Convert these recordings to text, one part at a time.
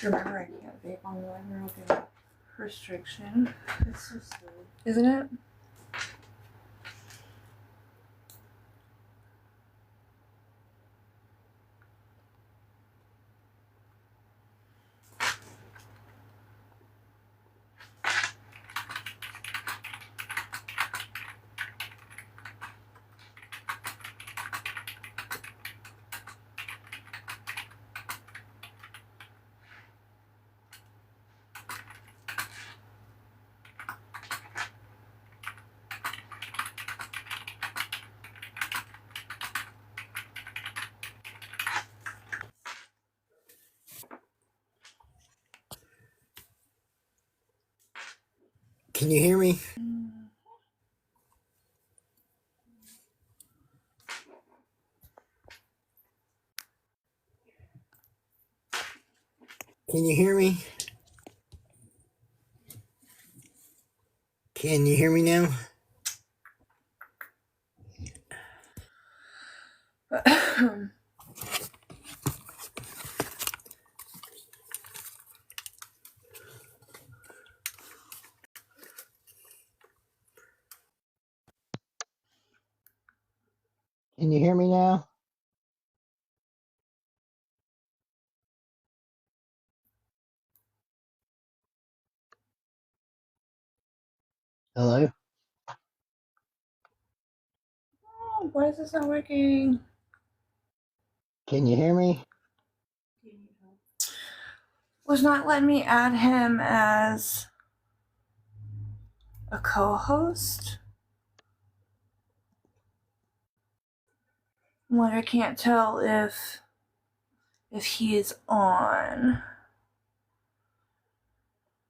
Remember, I can't vape on the living room restriction. It's so silly, isn't it? Can you hear me? Can you hear me? Can you hear me now? Can you hear me now? Hello? Oh, why is this not working? Can you hear me? Was not letting me add him as a co-host. Well, I can't tell if he is on.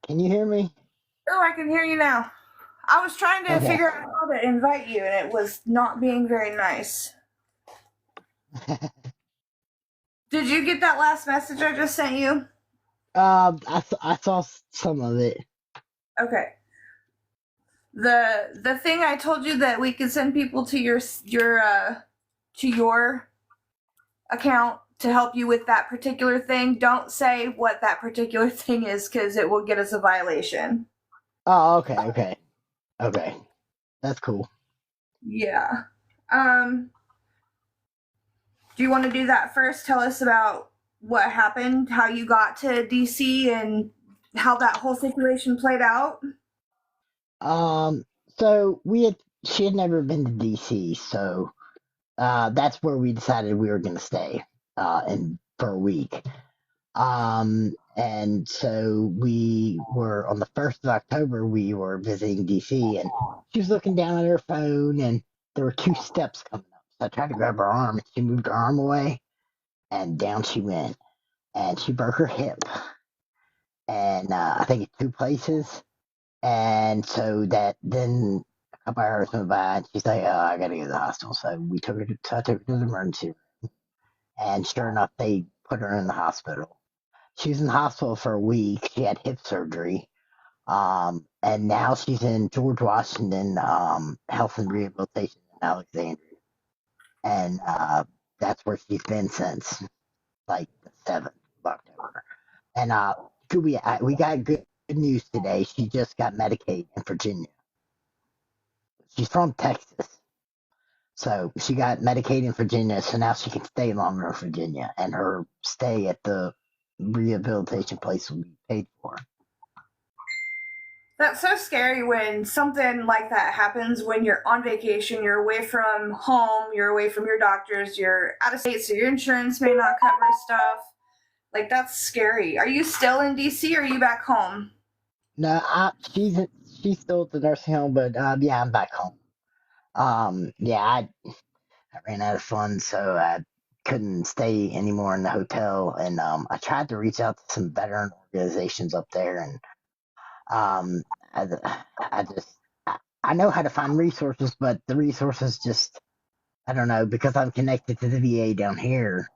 Can you hear me? Oh, I can hear you now. I was trying to Okay. figure out how to invite you, and it was not being very nice. Did you get that last message I just sent you? I saw some of it. Okay. The thing I told you that we could send people to your account to help you with that particular thing. Don't say what that particular thing is because it will get us a violation. Oh, okay. That's cool. Yeah. Do you want to do that first? Tell us about what happened, how you got to DC, and how that whole situation played out. So she had never been to DC, so that's where we decided we were gonna stay, and for a week. And so we were on the 1st of October, we were visiting DC, and she was looking down at her phone, and there were two steps coming up. So I tried to grab her arm, and she moved her arm away, and down she went. And she broke her hip, and I think in two places. And so that then a couple hours went by, and she's like, "Oh, I gotta go to the hospital." So I took her to the emergency room, and sure enough, they put her in the hospital. She was in the hospital for a week. She had hip surgery. And now she's in George Washington Health and Rehabilitation in Alexandria. And that's where she's been since like the 7th of October. And we got good news today. She just got Medicaid in Virginia. She's from Texas. So she got Medicaid in Virginia, so now she can stay longer in Virginia, and her stay at the rehabilitation place will be paid for. That's so scary when something like that happens when you're on vacation, you're away from home, you're away from your doctors, you're out of state, so your insurance may not cover stuff. Like, that's scary. Are you still in DC or are you back home? No, she's still at the nursing home, but yeah, I'm back home. Yeah, I ran out of funds, so I couldn't stay anymore in the hotel, and I tried to reach out to some veteran organizations up there, and um, I, I just I know how to find resources, but the resources just I don't know because I'm connected to the VA down here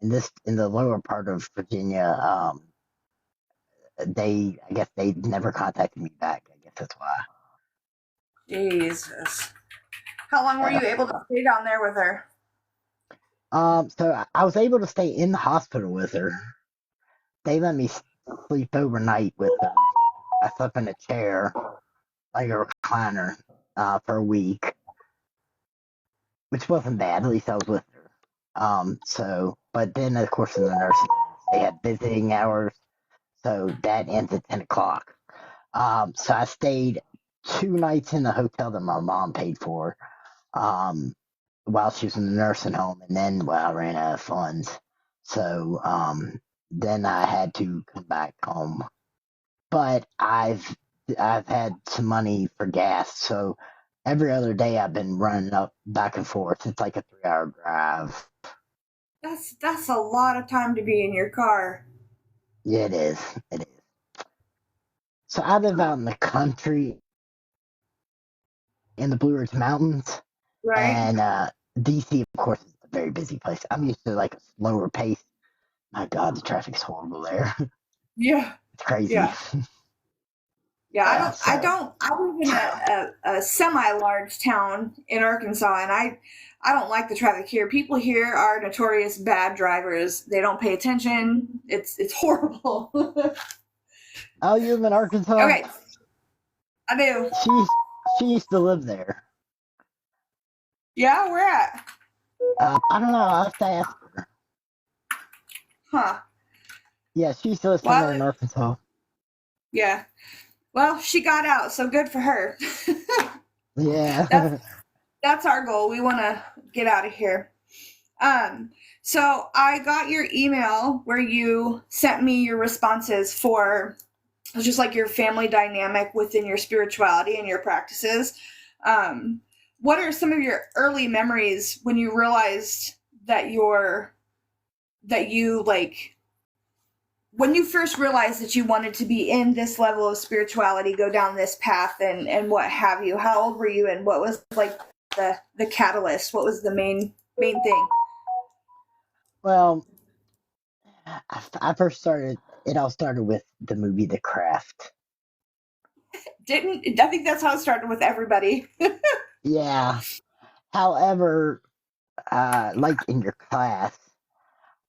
in the lower part of Virginia. I guess they never contacted me back. I guess that's why. Jesus. How long were Yeah. you able to stay down there with her? So I was able to stay in the hospital with her. They let me. sleep overnight with them. I slept in a chair, like a recliner, for a week, which wasn't bad. At least I was with her. But then of course in the nursing home, they had visiting hours, so that ends at 10 o'clock. So I stayed 2 nights in the hotel that my mom paid for, um, while she was in the nursing home, and then I ran out of funds, so then I had to come back home. But I've had some money for gas, so every other day I've been running up back and forth. It's like a 3 hour drive. That's a lot of time to be in your car. Yeah, it is. It is. So I live out in the country in the Blue Ridge Mountains, Right? and DC, of course, is a very busy place. I'm used to like a slower pace. My God, the traffic's horrible there. Yeah. It's crazy. Yeah. Yeah, Yeah. I live in a semi-large town in Arkansas, and I don't like the traffic here. People here are notorious bad drivers. They don't pay attention. It's horrible. Oh, you live in Arkansas? Okay, I do. She used to live there. Yeah, where at? I don't know. I'll have to ask her. Huh. Yeah, she used to live Well, somewhere in Arkansas. yeah. Well, she got out, so good for her. that's Yeah. that's our goal. We want to get out of here. Um, so I got your email where you sent me your responses for just like your family dynamic within your spirituality and your practices. Um, what are some of your early memories when you realized that you like when you first realized that you wanted to be in this level of spirituality, go down this path and what have you? How old were you and what was like the catalyst? What was the main thing? Well, I first started. It all started with the movie The Craft. Didn't I think that's how it started with everybody? Yeah. However, like in your class,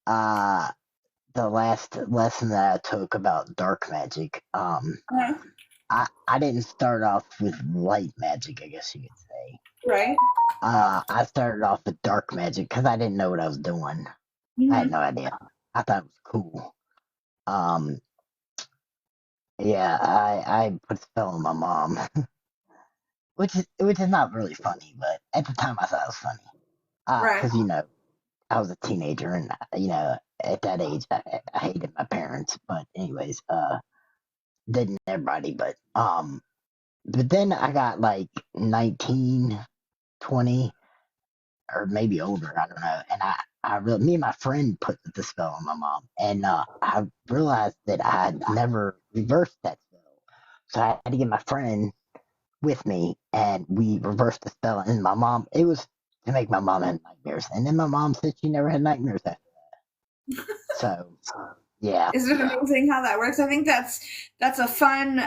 uh, the last lesson that I took about dark magic, Uh-huh. I didn't start off with light magic, I guess you could say. Right. I started off with dark magic because I didn't know what I was doing. I had Hmm. no idea. I thought it was cool. Um, yeah, I put a spell on my mom, which is not really funny, but at the time I thought it was funny. Right. Because I was a teenager, and at that age I hated my parents. But anyways, didn't everybody? But then I got like 19, 20, or maybe older. I don't know. And me and my friend put the spell on my mom, and I realized that I had never reversed that spell. So I had to get my friend with me, and we reversed the spell. And my mom, it was to make my mom have nightmares, and then my mom said she never had nightmares after. So yeah, Isn't it amazing how that works? I think that's a fun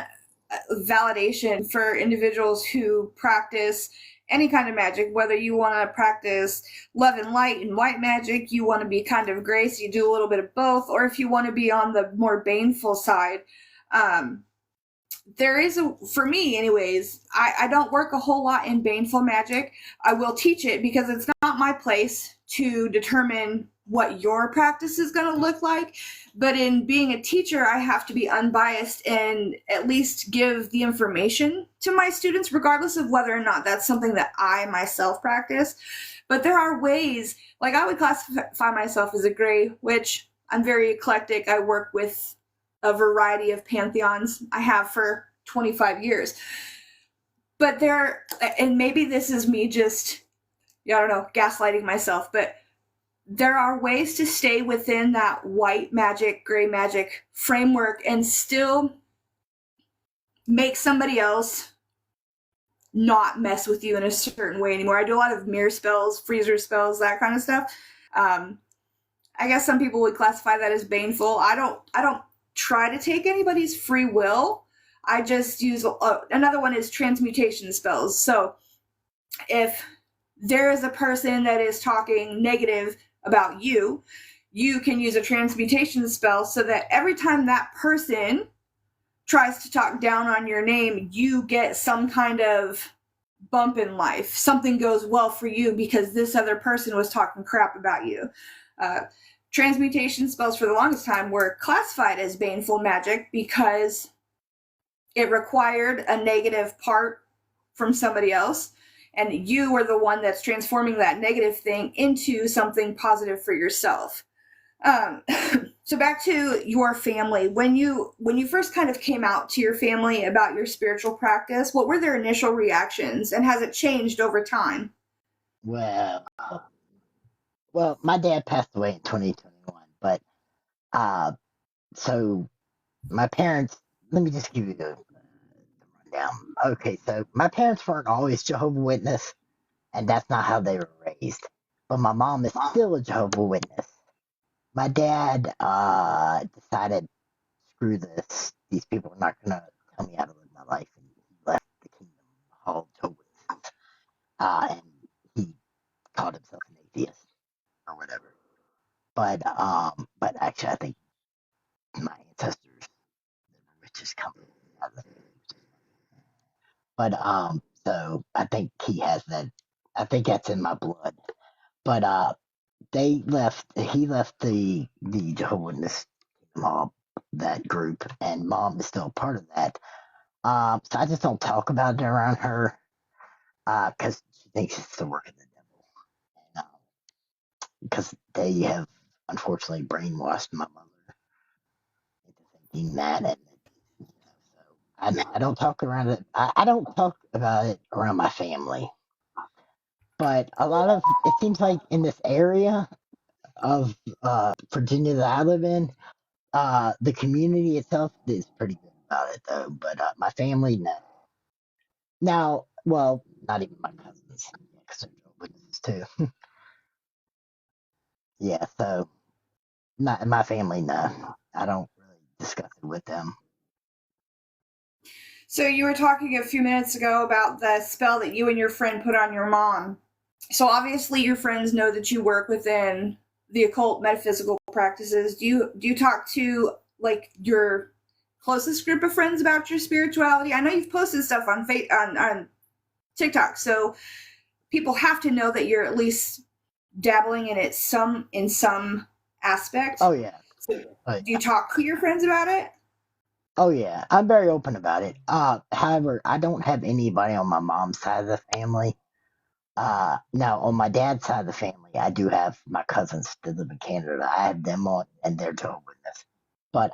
validation for individuals who practice any kind of magic, whether you want to practice love and light and white magic, you want to be kind of gray, so you do a little bit of both, or if you want to be on the more baneful side. Um, there is for me anyways, I don't work a whole lot in baneful magic. I will teach it because it's not my place to determine what your practice is going to look like, but in being a teacher I have to be unbiased and at least give the information to my students regardless of whether or not that's something that I myself practice. But there are ways, like I would classify myself as a gray, which I'm very eclectic. I work with a variety of pantheons. I have for 25 years. But and maybe this is me just, I don't know, gaslighting myself, but there are ways to stay within that white magic, gray magic framework and still make somebody else not mess with you in a certain way anymore. I do a lot of mirror spells, freezer spells, that kind of stuff. I guess some people would classify that as baneful. I don't try to take anybody's free will. I just use another one is transmutation spells. So if there is a person that is talking negative about you, you can use a transmutation spell so that every time that person tries to talk down on your name, you get some kind of bump in life. Something goes well for you because this other person was talking crap about you. Uh, Transmutation spells for the longest time were classified as baneful magic because it required a negative part from somebody else, and you were the one that's transforming that negative thing into something positive for yourself. Um, so back to your family. When you first kind of came out to your family about your spiritual practice, what were their initial reactions, and has it changed over time? Well, well, my dad passed away in 2021, but uh, so my parents. Let me just give you the rundown. Okay, so my parents weren't always Jehovah Witness, and that's not how they were raised. But my mom is still a Jehovah Witness. My dad decided, screw this. These people are not gonna tell me how to live my life, and he left the Kingdom Hall Jehovah Witnesses. And he called himself an atheist or whatever. But actually, I think my ancestors, the richest company out of the But so I think he has that. I think that's in my blood. But they left. He left the Jehovah Witness mob, that group, and mom is still part of that. So I just don't talk about it around her, because she thinks it's the work of the devil. And, because they have unfortunately brainwashed my mother into thinking that, and so I don't talk around it. I don't talk about it around my family. But a lot of it seems like in this area of Virginia that I live in, the community itself is pretty good about it though. But my family, no. Now, well, not even my cousins, because they're witnesses too. Yeah, so not my family, no. I don't really discuss it with them. So you were talking a few minutes ago about the spell that you and your friend put on your mom. So obviously your friends know that you work within the occult metaphysical practices. Do you talk to like your closest group of friends about your spirituality? I know you've posted stuff on on TikTok, so people have to know that you're at least dabbling in it some aspect. Oh yeah, So oh do you yeah, talk to your friends about it? oh yeah. I'm very open about it. However, I don't have anybody on my mom's side of the family. Now on my dad's side of the family, I do have my cousins that live in Canada. I have them on, and they're Jehovah's Witness. But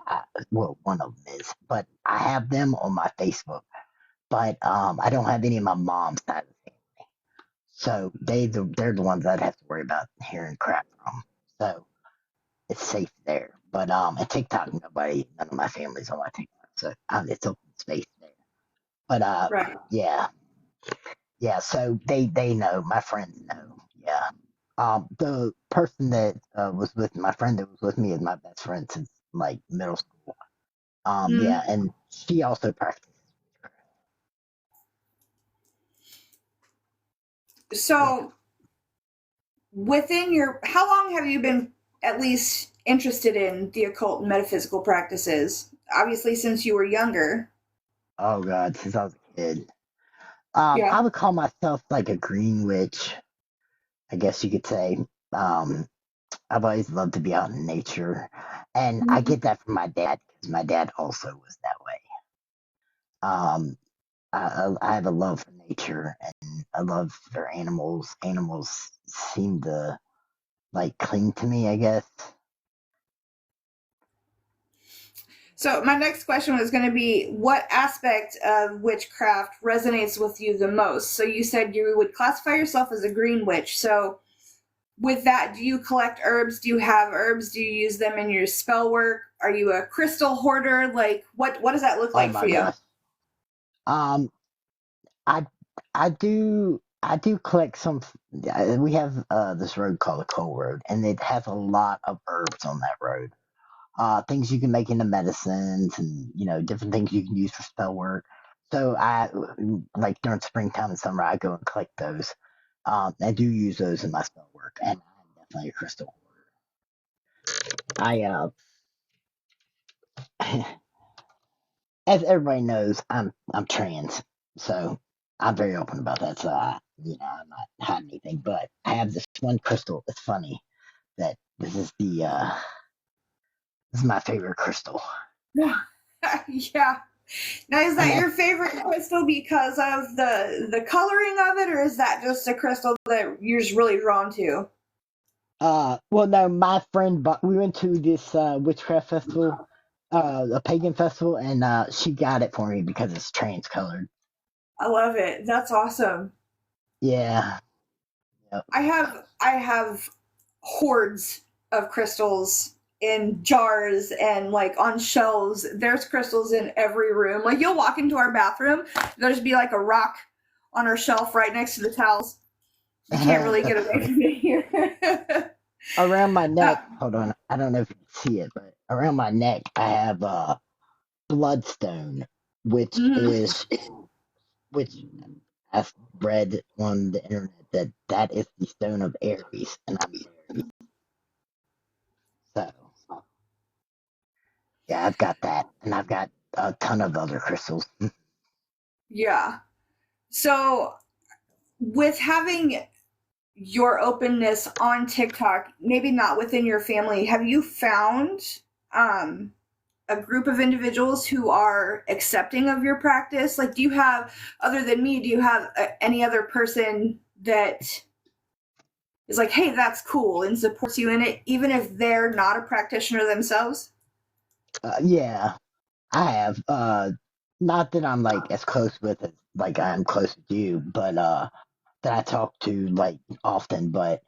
well, one of them is. But I have them on my Facebook. But I don't have any of my mom's side of the family. So they're the ones I'd have to worry about hearing crap from. So it's safe there. But at TikTok, none of my family's on my TikTok, so it's open space there. But Right. yeah, yeah. So they know, my friends know. Yeah. The person that was with my friend that was with me is my best friend since like middle school. Mm. Yeah, and she also practices. Yeah. So within your how long have you been at least interested in the occult and metaphysical practices? Obviously since you were younger. Oh God, since I was a kid. I Yeah. would call myself like a green witch, I guess you could say. Um, I've always loved to be out in nature, and I Mhm. get that from my dad because my dad also was that way. Um, I have a love for nature, and I love for animals. Animals seem to like cling to me, I guess. So my next question was going to be what aspect of witchcraft resonates with you the most? So you said you would classify yourself as a green witch. So with that, do you collect herbs? Do you have herbs? Do you use them in your spell work? Are you a crystal hoarder? Like what does that look Oh like for my you? gosh. Um, I I do collect some. We have this road called the Coal Road, and it has a lot of herbs on that road. Things you can make into medicines, and different things you can use for spell work. So I like during springtime and summer, I go and collect those. I do use those in my spell work, and I'm definitely a crystal hoarder. I as everybody knows, I'm trans, so I'm very open about that. So I'm not hiding anything. But I have this one crystal. It's funny that this is my favorite crystal, Yeah. Now, is and that your that's favorite crystal because of the coloring of it, or is that just a crystal that you're just really drawn to? well, no, my friend, but we went to this witchcraft festival, a pagan festival, and she got it for me because it's trans colored. I love it. That's awesome. Yeah. Yep. I have hordes of crystals in jars and like on shelves. There's crystals in every room. Like you'll walk into our bathroom, there'll just be like a rock on our shelf right next to the towels. You can't really get That's away funny. from it here. Around my Uh, neck, hold on, I don't know if you can see it, but around my neck, I have bloodstone, which mhm. is which I've read on the internet that is the stone of Aries, and I'm an Aries, so yeah, I've got that, and I've got a ton of other crystals. Yeah. So with having your openness on TikTok, maybe not within your family, have you found um, a group of individuals who are accepting of your practice? Like, do you have, other than me, do you have any other person that is like, hey, that's cool and supports you in it, even if they're not a practitioner themselves? Yeah, I have. Not that I'm like as close with it, like I'm close with you, but that I talk to like often, but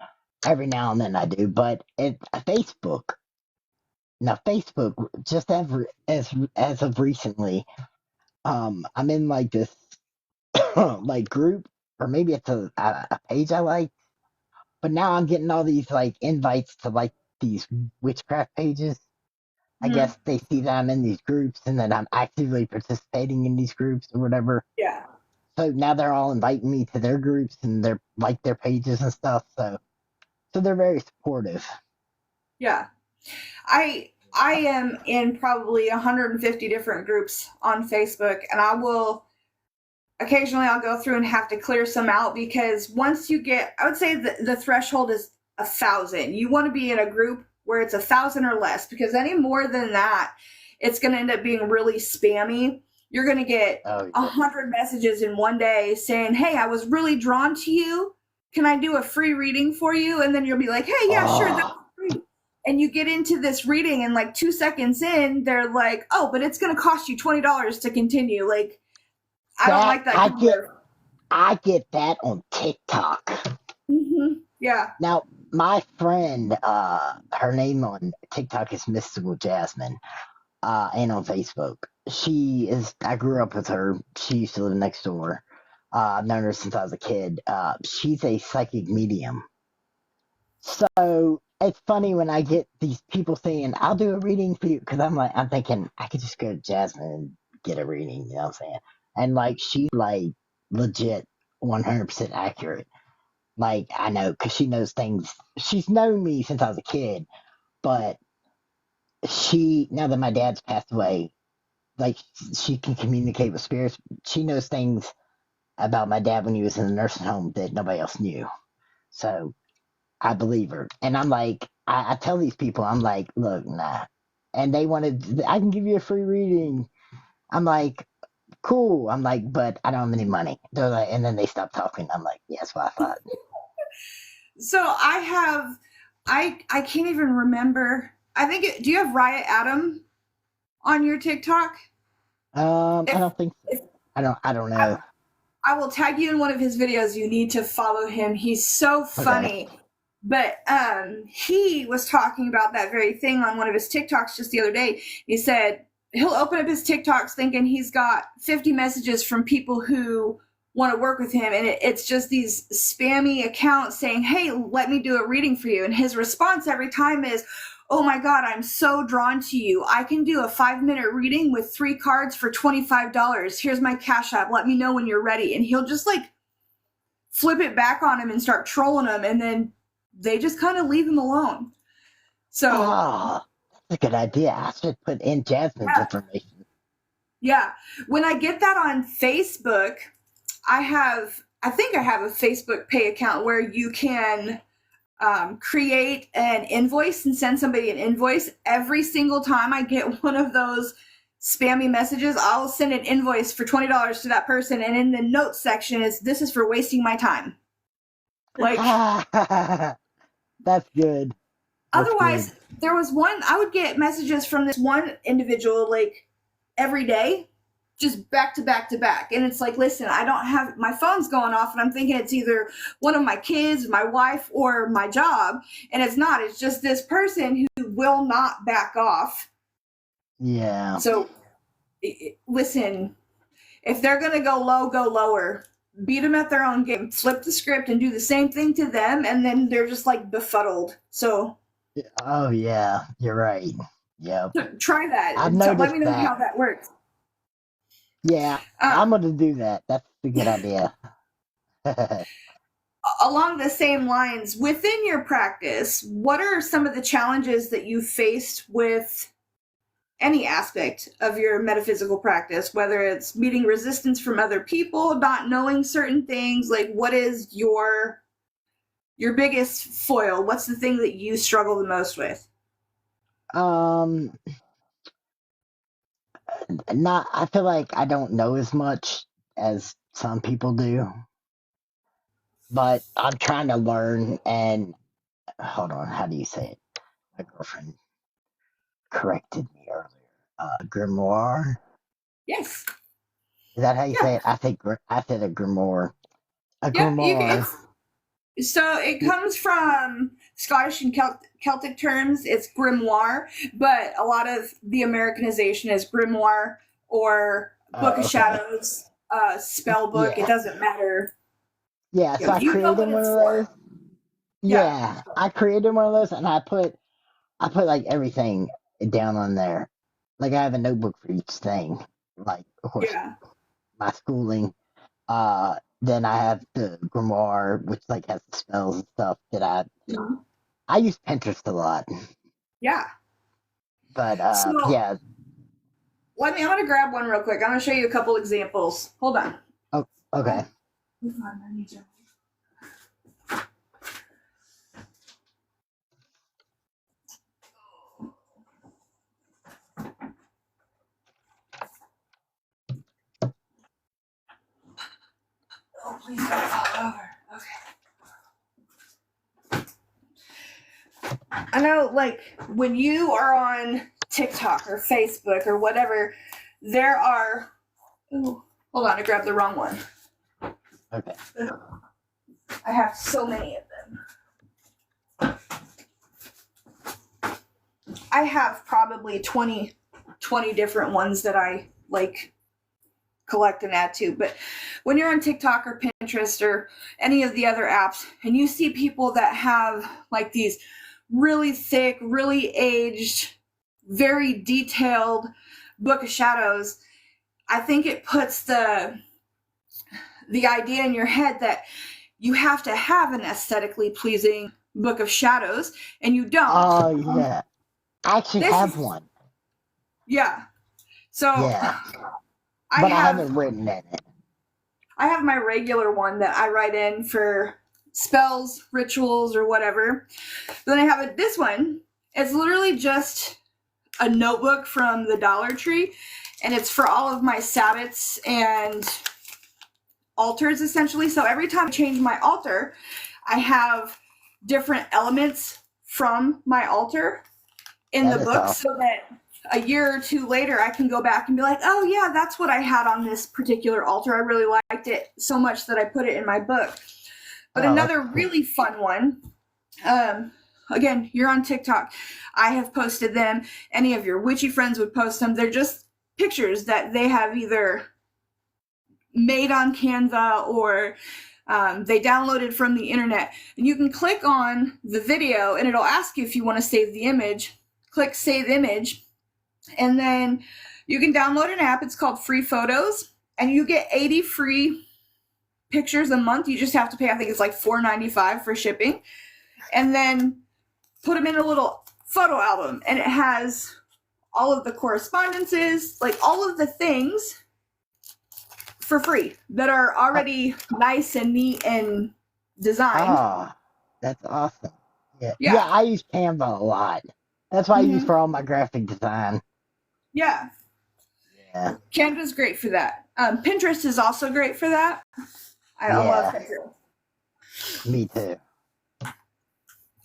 every now and then I do. But Facebook, now Facebook, just as of recently, I'm in like this like group, or maybe it's a page I like. But now I'm getting all these like invites to like these witchcraft pages. I Mm-hmm. guess they see that I'm in these groups and that I'm actively participating in these groups or whatever. Yeah. So now they're all inviting me to their groups and they're like their pages and stuff. So they're very supportive. Yeah. I am in probably 150 different groups on Facebook, and I will occasionally I'll go through and have to clear some out because once you get, I would say the threshold is 1,000. You want to be in a group where it's 1,000 or less because any more than that, it's going to end up being really spammy. You're going to get Oh a yeah. 100 messages in one day saying, hey, I was really drawn to you. Can I do a free reading for you? And then you'll be like, hey, yeah, sure, that's Oh, free. And you get into this reading, and like 2 seconds in, they're like, oh, but it's going to cost you $20 to continue. Like, I don't that like that kind of. I get that on TikTok. Yeah. Now my friend, her name on TikTok is Mystical Jasmine, and on Facebook. I grew up with her. She used to live next door. I've known her since I was a kid. She's a psychic medium. So it's funny when I get these people saying, I'll do a reading for you. Because I'm thinking, I could just go to Jasmine and get a reading. You know what I'm saying? And like, she's like legit 100% accurate. Like, I know, because she knows things. She's known me since I was a kid. But now that my dad's passed away, like she can communicate with spirits. She knows things about my dad when he was in the nursing home that nobody else knew. So I believe her. And I'm like, I tell these people, I'm like, look, nah. And they wanted, I can give you a free reading. I'm like, cool. I'm like, but I don't have any money. They're like, and then they stop talking. I'm like, yeah, that's what I thought. So I can't even remember. I think do you have Riot Adam on your TikTok? I If don't think so. if I don't I, know. I will tag you in one of his videos. You need to follow him. He's so Okay. funny. But he was talking about that very thing on one of his TikToks just the other day. He said he'll open up his TikToks thinking he's got 50 messages from people who want to work with him, and it's just these spammy accounts saying, hey, let me do a reading for you. And his response every time is, oh my God, I'm so drawn to you. I can do a 5-minute reading with 3 cards for $25. Here's my Cash App. Let me know when you're ready. And he'll just like flip it back on him and start trolling him, and then they just kind of leave him alone. So Ah, a good idea. I should put in Jasmine's Yeah. information. Yeah. When I get that on Facebook, I think I have a Facebook pay account where you can create an invoice and send somebody an invoice. Every single time I get one of those spammy messages, I'll send an invoice for $20 to that person. And in the notes section, this is for wasting my time. Like, That's good. That's otherwise, good. there was one, I would get messages from this one individual like every day, just back to back to back. And it's like, listen, I don't have, my phone's going off and I'm thinking it's either one of my kids, my wife, or my job. And it's not, it's just this person who will not back off. Yeah. So listen, if they're going to go low, go lower. Beat them at their own game. Flip the script and do the same thing to them, and then they're just like befuddled. So, Oh yeah, you're right. Yep. try that. I've So let noticed me know that. how that works. Yeah, I'm gonna do that. That's a good idea. Along the same lines, within your practice, what are some of the challenges that you faced with any aspect of your metaphysical practice, whether it's meeting resistance from other people, not knowing certain things? Like, what is your biggest foil? What's the thing that you struggle the most with? um, not. I feel like I don't know as much as some people do, but I'm trying to learn. And hold on, how do you say it? My girlfriend corrected me earlier. Grimoire. Yes. Is that how you Yeah. say it? I said a grimoire. A Yeah. grimoire. So it comes from Scottish and Celtic terms. It's grimoire, but a lot of the Americanization is grimoire or Book of Okay. Shadows, spell book. Yeah. It doesn't matter. Yeah. So I You know created what one it's of for. those. Yeah. Yeah, I created one of those, and I put like everything down on there. Like I have a notebook for each thing. Like of course Yeah. my schooling. Then I have the grimoire, which like has the spells and stuff that Mhm. I use Pinterest a lot. Yeah. But So yeah. I'm gonna grab one real quick. I'm gonna show you a couple examples. Hold on. Oh, okay. Hold on, I need you. Oh, please don't fall over. Okay. I know, like, when you are on TikTok or Facebook or whatever, there are. Ooh, hold on, I grabbed the wrong one. Okay. I have so many of them. I have probably 20 different ones that I like collect and add to. But when you're on TikTok or Pinterest or any of the other apps and you see people that have like these really thick, really aged, very detailed Book of Shadows, I think it puts the idea in your head that you have to have an aesthetically pleasing Book of Shadows, and you don't. Oh yeah. I actually have one. Yeah. So Yeah. I But I have haven't written in it. I have my regular one that I write in for spells, rituals, or whatever. Then I have this one. It's literally just a notebook from the Dollar Tree, and it's for all of my sabbats and altars, essentially. So every time I change my altar, I have different elements from my altar in That the is book, awesome. so that a year or two later I can go back and be like, oh yeah, that's what I had on this particular altar. I really liked it so much that I put it in my book. But Oh, another that's cool. really fun one, again, you're on TikTok. I have posted them. Any of your witchy friends would post them. They're just pictures that they have either made on Canva or they downloaded from the internet. And you can click on the video and it'll ask you if you want to save the image. Click Save Image. And then you can download an app. It's called Free Photos. And you get 80 free pictures a month. You just have to pay, I think it's like $4.95 for shipping. And then put them in a little photo album, and it has all of the correspondences, like all of the things for free that are already nice and neat and designed. Ah, that's awesome. Yeah, yeah. Yeah. I use Canva a lot. That's what I use Mm-hmm. for all my graphic design. Yeah. Yeah, Canva's great for that. Pinterest is also great for that. I love yeah. Pinterest. Me too.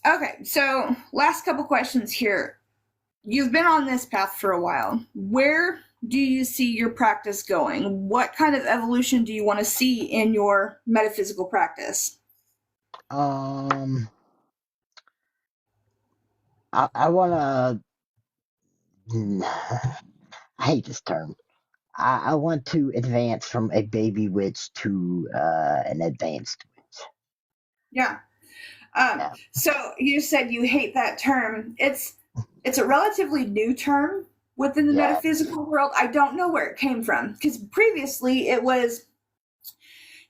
Okay, so last couple questions here. You've been on this path for a while. Where do you see your practice going? What kind of evolution do you want to see in your metaphysical practice? Um, I want to. I hate this term. I want to advance from a baby witch to an advanced witch. Yeah. Yeah. So you said you hate that term. It's a relatively new term within the Yeah. metaphysical world. I don't know where it came from because previously it was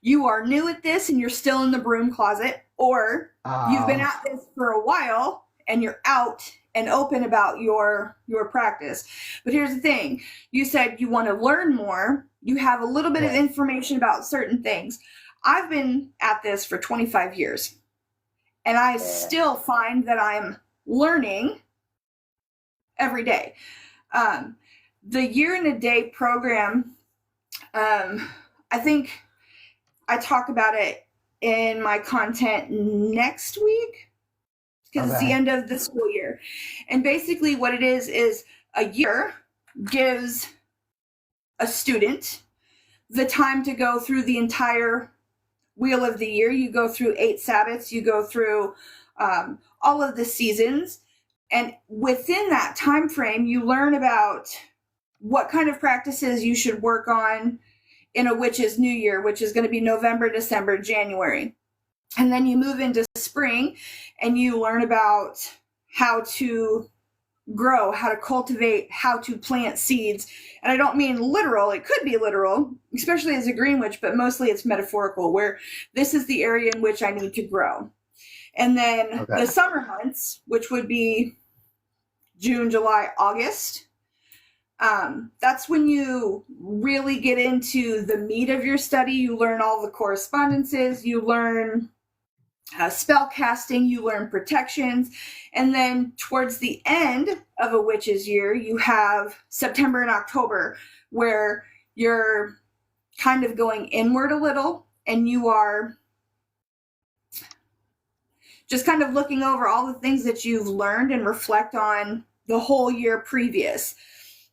you are new at this and you're still in the broom closet, or you've been Um. at this for a while and you're out and open about your practice. But here's the thing. You said you want to learn more. You have a little bit of Yeah. information about certain things. I've been at this for 25 years and I Yeah. still find that I'm learning every day. The Year in a Day program, I think I talk about it in my content next week because it's the Okay. end of the school year. And basically, what it is a year gives a student the time to go through the entire wheel of the year. You go through 8 Sabbaths, you go through all of the seasons. And within that time frame, you learn about what kind of practices you should work on in a witch's new year, which is going to be November, December, January. And then you move into spring and you learn about how to grow, how to cultivate, how to plant seeds. And I don't mean literal, it could be literal, especially as a green witch, but mostly it's metaphorical, where this is the area in which I need to grow. And then Okay. the summer months, which would be June, July, August, that's when you really get into the meat of your study. You learn all the correspondences, you learn spell casting, you learn protections, and then towards the end of a witch's year, you have September and October, where you're kind of going inward a little and you are just kind of looking over all the things that you've learned and reflect on the whole year previous.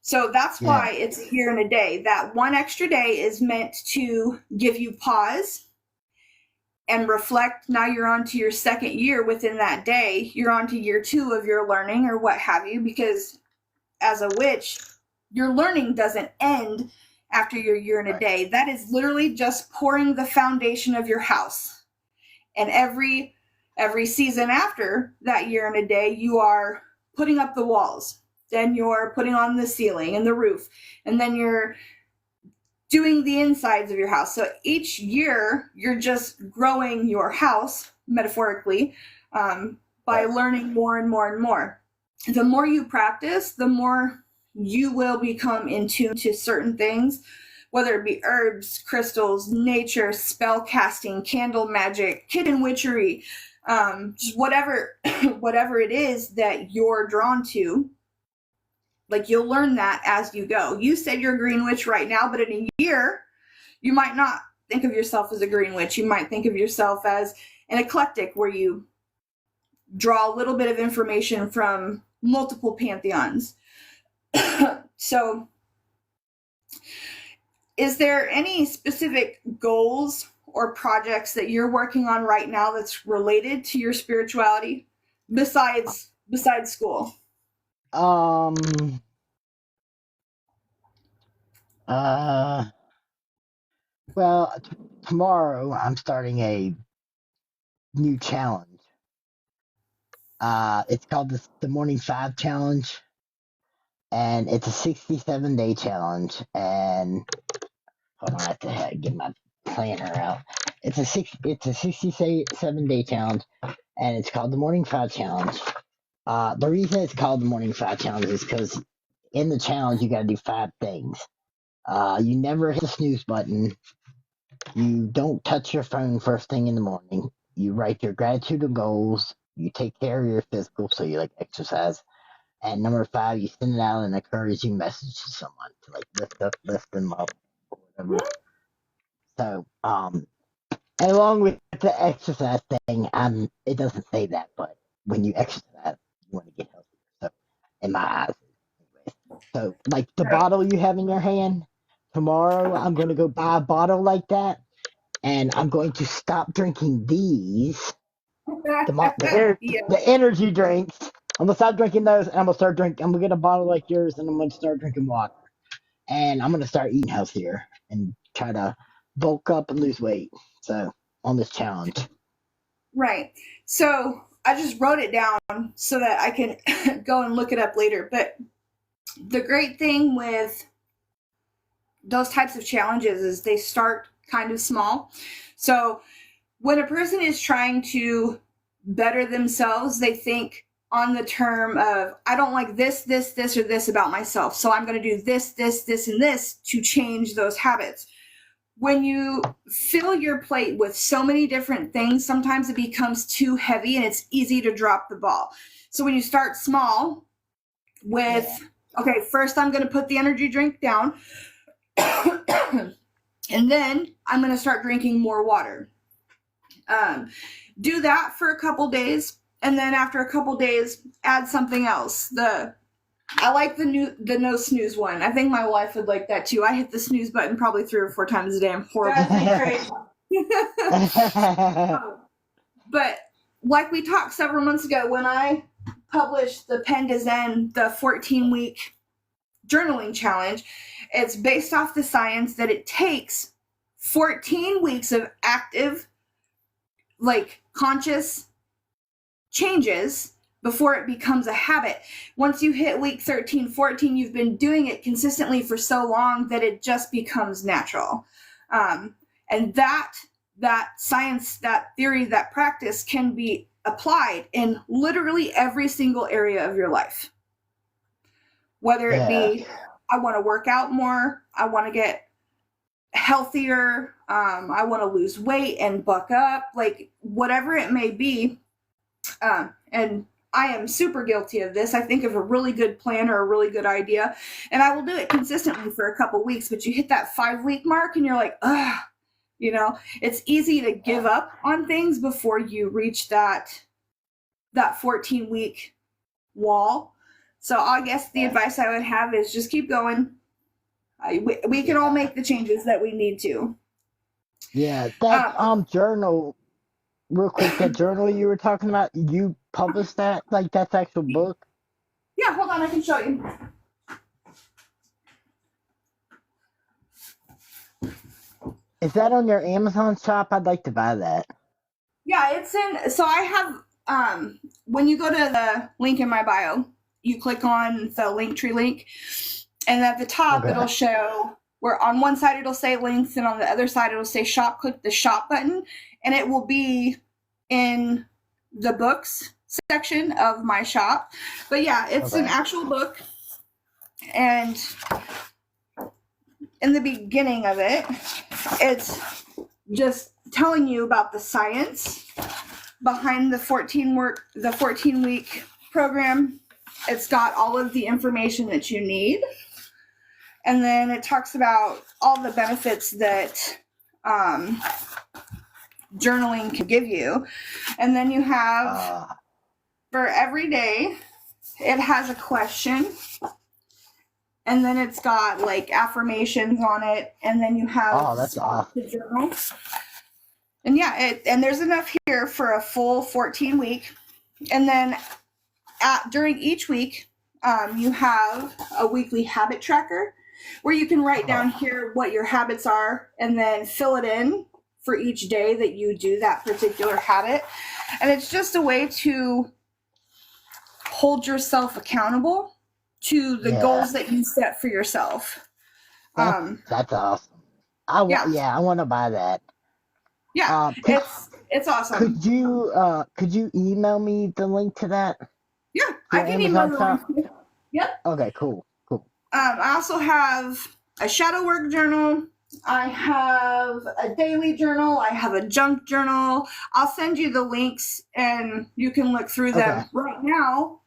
So that's Yeah. why it's a year and a day. That one extra day is meant to give you pause and reflect. Now you're on to your second year within that day. You're on to year 2 of your learning or what have you, because as a witch, your learning doesn't end after your year and a Right. day. That is literally just pouring the foundation of your house. And every season after that year and a day, you are putting up the walls. Then you're putting on the ceiling and the roof. And then you're doing the insides of your house. So each year, you're just growing your house, metaphorically, by Right. learning more and more and more. The more you practice, the more you will become in tune to certain things, whether it be herbs, crystals, nature, spell casting, candle magic, kitchen witchery, just whatever whatever it is that you're drawn to. Like, you'll learn that as you go. You said you're a green witch right now, but in a year, you might not think of yourself as a green witch. You might think of yourself as an eclectic, where you draw a little bit of information from multiple pantheons. So, is there any specific goals or projects that you're working on right now that's related to your spirituality besides school? Um. Uh. Well, tomorrow I'm starting a new challenge. It's called the Morning 5 Challenge, and it's a 67-day challenge. And hold on, I have to get my planner out. It's a 67-day challenge, and it's called the Morning 5 Challenge. The reason it's called the Morning 5 Challenge is because in the challenge, you got to do 5 things. You never hit the snooze button. You don't touch your phone first thing in the morning. You write your gratitude and goals. You take care of your physical, so you like exercise. And number 5, you send it out an encouraging message to someone to like lift them up, or whatever. So, and along with the exercise thing, it doesn't say that, but when you exercise, you want to get healthier. So, in my eyes, anyways. So, like the Right. bottle you have in your hand, tomorrow I'm going to go buy a bottle like that, and I'm going to stop drinking these, Yeah. the energy drinks. I'm gonna stop drinking those, and I'm gonna start drinking. I'm gonna get a bottle like yours, and I'm gonna start drinking water, and I'm gonna start eating healthier and try to bulk up and lose weight. So on this challenge. Right. So I just wrote it down so that I can go and look it up later. But the great thing with those types of challenges is they start kind of small. So when a person is trying to better themselves, they think on the term of, I don't like this, or this about myself. So I'm going to do this, and this to change those habits. When you fill your plate with so many different things, sometimes it becomes too heavy and it's easy to drop the ball. So when you start small with, okay, first I'm going to put the energy drink down, and then I'm going to start drinking more water. Do that for a couple days, and then after a couple days, add something else. I like the no snooze one. I think my wife would like that too. I hit the snooze button probably 3 or 4 times a day. I'm horrible. But like we talked several months ago, when I published the Pen to Zen, the 14-week journaling challenge, it's based off the science that it takes 14 weeks of active, like conscious changes before it becomes a habit. Once you hit week 13, 14, you've been doing it consistently for so long that it just becomes natural. And that science, that theory, that practice can be applied in literally every single area of your life. Whether it be, I want to work out more, I want to get healthier, I want to lose weight and buck up, like whatever it may be. And I am super guilty of this. I think of a really good plan or a really good idea, and I will do it consistently for a couple weeks, but you hit that 5-week mark and you're like, ugh, it's easy to give up on things before you reach that 14-week wall. So I guess the advice I would have is just keep going. We can all make the changes that we need to. Yeah, that journal, real quick, that journal you were talking about, you published that? Like, that's actual book? Yeah, hold on, I can show you. Is that on your Amazon shop? I'd like to buy that. Yeah, it's in, so I have, when you go to the link in my bio, you click on the Linktree link, and at the top it'll show where on one side it'll say links and on the other side it'll say shop. Click the shop button and it will be in the books section of my shop. But yeah, it's an actual book, and in the beginning of it, it's just telling you about the science behind the 14-week program. It's got all of the information that you need. And then it talks about all the benefits that journaling can give you. And then you have, for every day, it has a question. And then it's got like affirmations on it. And then you have that's awesome. the journal. And yeah, and there's enough here for a full 14-week. And then during each week, you have a weekly habit tracker where you can write down here what your habits are and then fill it in for each day that you do that particular habit. And it's just a way to hold yourself accountable to the goals that you set for yourself. That's awesome. I want to buy that. Yeah, it's awesome. Could you email me the link to that? Yeah, I Your can email Amazon the shop? link. Yep. Okay, cool, cool. I also have a shadow work journal. I have a daily journal. I have a junk journal. I'll send you the links and you can look through Okay, them. Right now,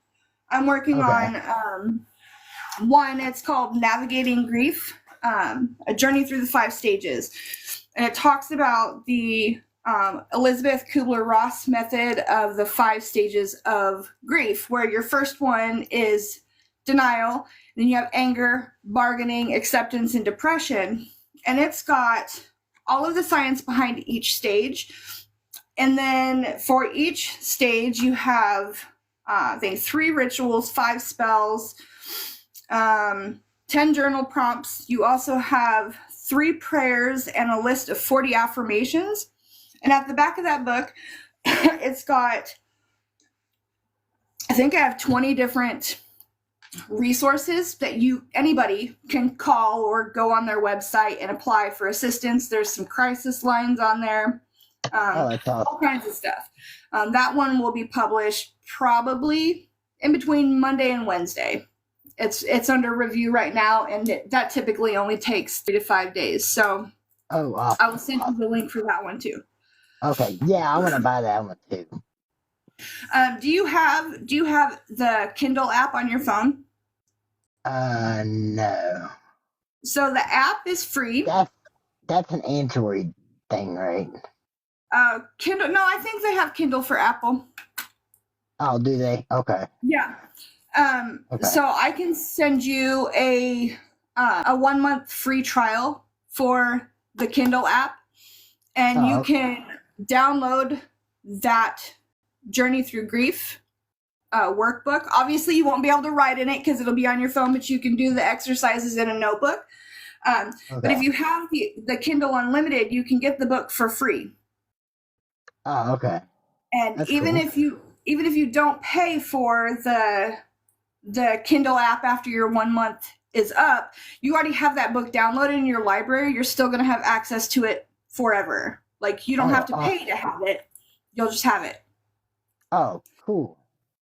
I'm working okay. on one. It's called Navigating Grief, a journey through the 5 stages. And it talks about the Elizabeth Kubler-Ross method of the 5 stages of grief, where your first one is denial, then you have anger, bargaining, acceptance, and depression. And it's got all of the science behind each stage. And then for each stage, you have, I think, 3 rituals, 5 spells, 10 journal prompts. You also have 3 prayers and a list of 40 affirmations. And at the back of that book, it's got, I think I have 20 different resources that anybody can call or go on their website and apply for assistance. There's some crisis lines on there, Oh, that's awesome. all kinds of stuff. That one will be published probably in between Monday and Wednesday. It's under review right now, and that typically only takes 3 to 5 days. So Oh, I will awesome. send you the link for that one too. Okay, yeah, I want to buy that one too. Do you have the Kindle app on your phone? No. So the app is free. That's an Android thing, right? Kindle. No, I think they have Kindle for Apple. Oh, do they? Okay. Yeah. Okay. So I can send you a 1 month free trial for the Kindle app, and you okay. can download that Journey Through Grief workbook. Obviously, you won't be able to write in it because it'll be on your phone, but you can do the exercises in a notebook. But if you have the Kindle Unlimited, you can get the book for free. Oh, okay. And That's even cool. if you don't pay for the Kindle app after your 1 month is up, you already have that book downloaded in your library. You're still going to have access to it forever. Like, you don't have to pay to have it. You'll just have it. Oh, cool.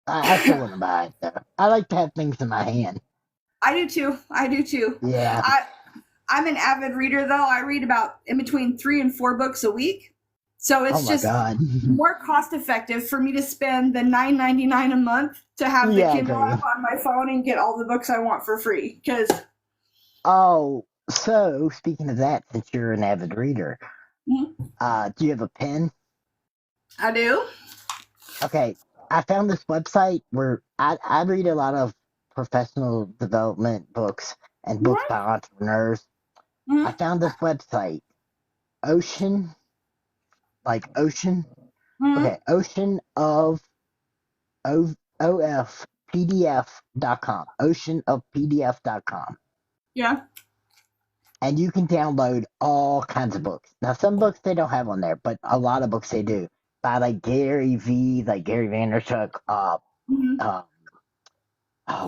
I still want to buy it though. I like to have things in my hand. I do too. Yeah. I'm an avid reader though. I read about in between 3 and 4 books a week. So it's just more cost effective for me to spend the $9.99 a month to have the Kindle app on my phone and get all the books I want for free. Oh, so speaking of that, since you're an avid reader, do you have a pen? I do. Okay, I found this website where I read a lot of professional development books and books by entrepreneurs. I found this website, Ocean. Okay, Ocean of OFPDF.com. Oceanofpdf.com. Yeah. And you can download all kinds of books. Now, some books they don't have on there, but a lot of books they do. By like Gary V, like Gary Vaynerchuk, oh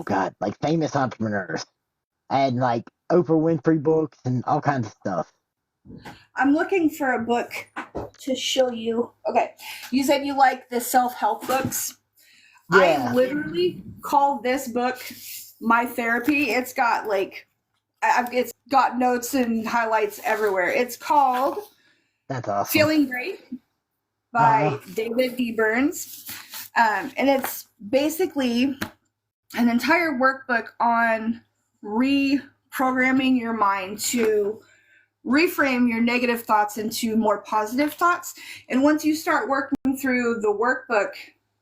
God, like famous entrepreneurs. And like Oprah Winfrey books and all kinds of stuff. I'm looking for a book to show you. Okay. You said you like the self-help books. Yeah. I literally call this book my therapy. It's got it's got notes and highlights everywhere. It's called That's awesome. Feeling Great by David D. Burns. And it's basically an entire workbook on reprogramming your mind to reframe your negative thoughts into more positive thoughts. And once you start working through the workbook,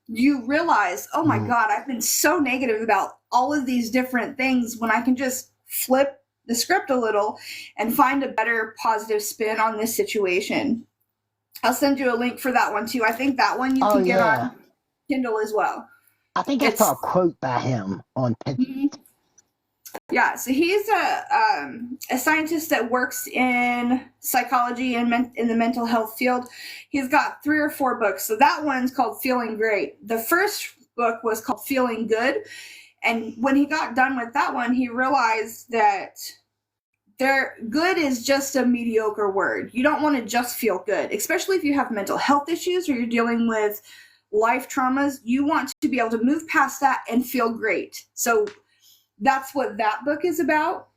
you realize, oh my God, I've been so negative about all of these different things when I can just flip the script a little and find a better positive spin on this situation. I'll send you a link for that one too. I think that one you can get on Kindle as well. I think I saw a quote by him on Pinterest. Yeah, so he's a scientist that works in psychology and in the mental health field. He's got 3 or 4 books. So that one's called Feeling Great. The first book was called Feeling Good. And when he got done with that one, he realized that good is just a mediocre word. You don't want to just feel good, especially if you have mental health issues or you're dealing with life traumas, you want to be able to move past that and feel great. So that's what that book is about.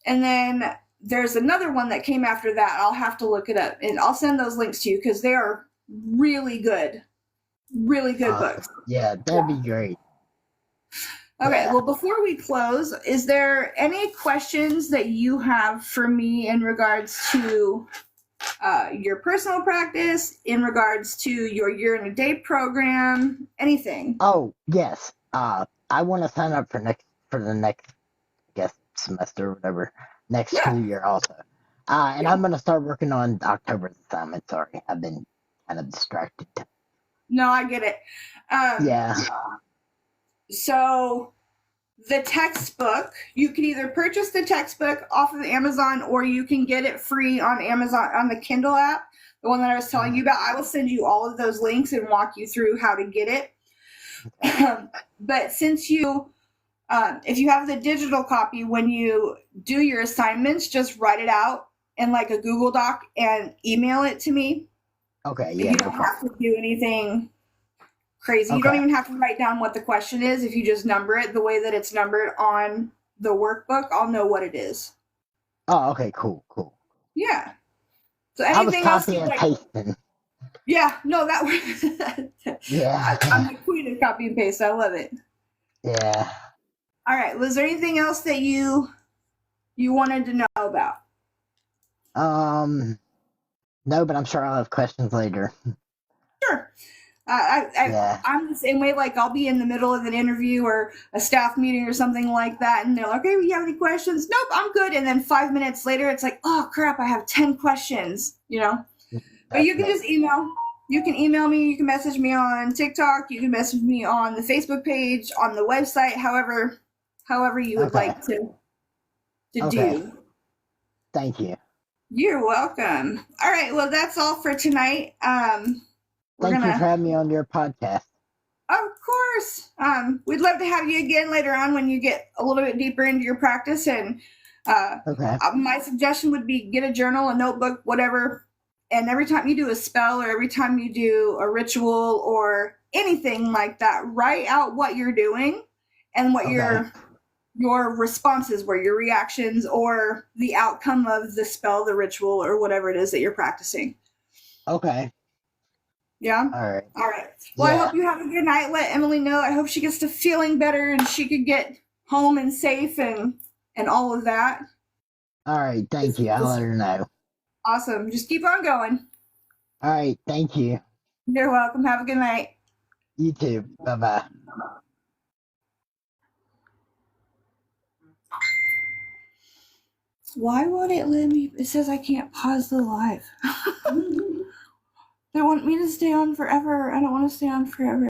And then there's another one that came after that. I'll have to look it up, and I'll send those links to you because they are really good books. Yeah, that'd be great. Okay, Yeah. well, before we close, is there any questions that you have for me in regards to your personal practice, in regards to your year and a day program, anything? Oh, yes. I want to sign up for the next, I guess, semester or whatever, next Yeah. school year also. And Yeah. I'm going to start working on October's assignment. Sorry, I've been kind of distracted. No, I get it. Yeah. So the textbook, you can either purchase the textbook off of Amazon, or you can get it free on Amazon on the Kindle app, the one that I was telling you about. I will send you all of those links and walk you through how to get it. But since you, if you have the digital copy, when you do your assignments, just write it out in like a Google Doc and email it to me. Okay, You yeah. don't have to do anything crazy. You don't even have to write down what the question is. If you just number it the way that it's numbered on the workbook, I'll know what it is. Oh, okay, cool. Yeah. So I was anything else? copying and pasting. Yeah, no, that Yeah. I'm the queen of copy and paste. I love it. Yeah. All right. Was there anything else that you wanted to know about? No, but I'm sure I'll have questions later. Sure. Yeah. I'm the same way. Like, I'll be in the middle of an interview or a staff meeting or something like that, and they're like, "Okay, you have any questions?" Nope, I'm good. And then 5 minutes later, it's like, "Oh crap, I have 10 questions." You know. But you can just email. You can email me. You can message me on TikTok. You can message me on the Facebook page, on the website. However you would like to do. Thank you. You're welcome. All right. Well, that's all for tonight. Thank you for having me on your podcast. Of course. We'd love to have you again later on when you get a little bit deeper into your practice. And my suggestion would be get a journal, a notebook, whatever. And every time you do a spell or every time you do a ritual or anything like that, write out what you're doing and what your responses were, your reactions, or the outcome of the spell, the ritual, or whatever it is that you're practicing. Okay. Yeah? All right. Well, yeah. I hope you have a good night. Let Emily know. I hope she gets to feeling better and she could get home and safe and all of that. All right. Thank you. I'll let her know. Awesome. Just keep on going. All right. Thank you. You're welcome. Have a good night. You too. Bye-bye. Why won't it let me? It says I can't pause the live. They want me to stay on forever. I don't want to stay on forever.